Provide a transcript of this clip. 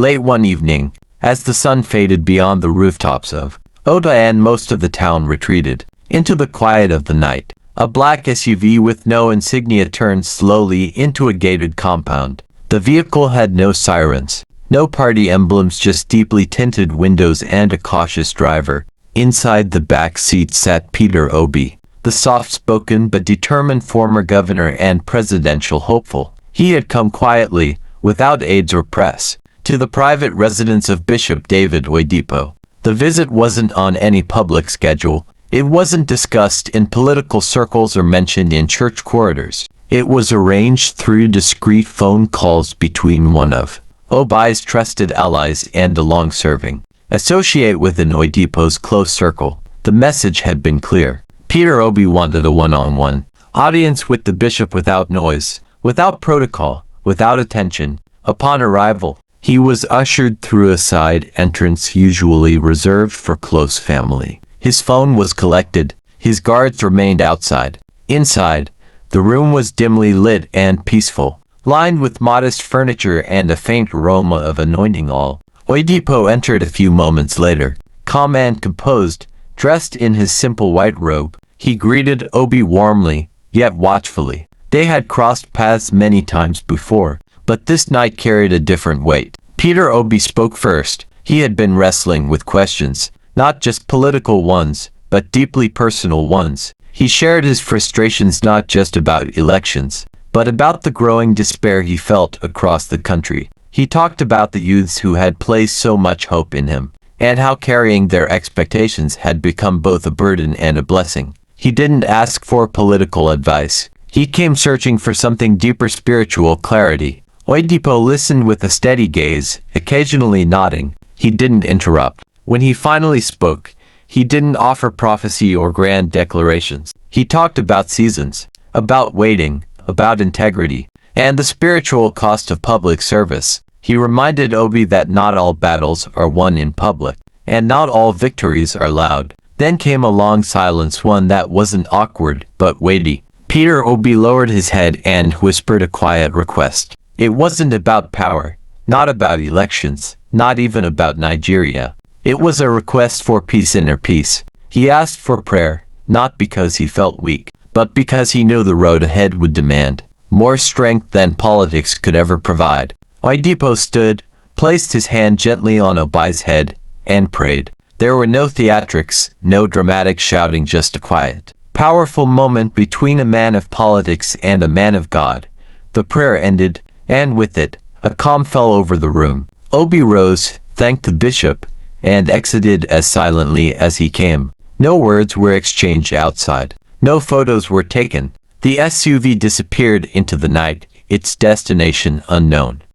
Late one evening, as the sun faded beyond the rooftops of Oda and most of the town retreated into the quiet of the night, a black SUV with no insignia turned slowly into a gated compound. The vehicle had no sirens, no party emblems, just deeply tinted windows and a cautious driver. Inside the back seat sat Peter Obi, the soft-spoken but determined former governor and presidential hopeful. He had come quietly, without aides or press, to the private residence of Bishop David Oyedepo. The visit wasn't on any public schedule. It wasn't discussed in political circles or mentioned in church corridors. It was arranged through discreet phone calls between one of Obi's trusted allies and a long-serving associate within Oyedepo's close circle. The message had been clear. Peter Obi wanted a one-on-one audience with the bishop without noise, without protocol, without attention. Upon arrival, he was ushered through a side entrance usually reserved for close family. His phone was collected. His guards remained outside. Inside, the room was dimly lit and peaceful, lined with modest furniture and a faint aroma of anointing oil. Oyedepo entered a few moments later, calm and composed, dressed in his simple white robe. He greeted Obi warmly, yet watchfully. They had crossed paths many times before, but this night carried a different weight. Peter Obi spoke first. He had been wrestling with questions, not just political ones, but deeply personal ones. He shared his frustrations not just about elections, but about the growing despair he felt across the country. He talked about the youths who had placed so much hope in him, and how carrying their expectations had become both a burden and a blessing. He didn't ask for political advice. He came searching for something deeper, spiritual clarity. Oyedepo listened with a steady gaze, occasionally nodding. He didn't interrupt. When he finally spoke, he didn't offer prophecy or grand declarations. He talked about seasons, about waiting, about integrity, and the spiritual cost of public service. He reminded Obi that not all battles are won in public, and not all victories are loud. Then came a long silence, one that wasn't awkward, but weighty. Peter Obi lowered his head and whispered a quiet request. It wasn't about power, not about elections, not even about Nigeria. It was a request for peace, inner peace. He asked for prayer, not because he felt weak, but because he knew the road ahead would demand more strength than politics could ever provide. Oyedepo stood, placed his hand gently on Obi's head, and prayed. There were no theatrics, no dramatic shouting, just a quiet, powerful moment between a man of politics and a man of God. The prayer ended, and with it, a calm fell over the room. Obi rose, thanked the bishop, and exited as silently as he came. No words were exchanged outside. No photos were taken. The SUV disappeared into the night, its destination unknown.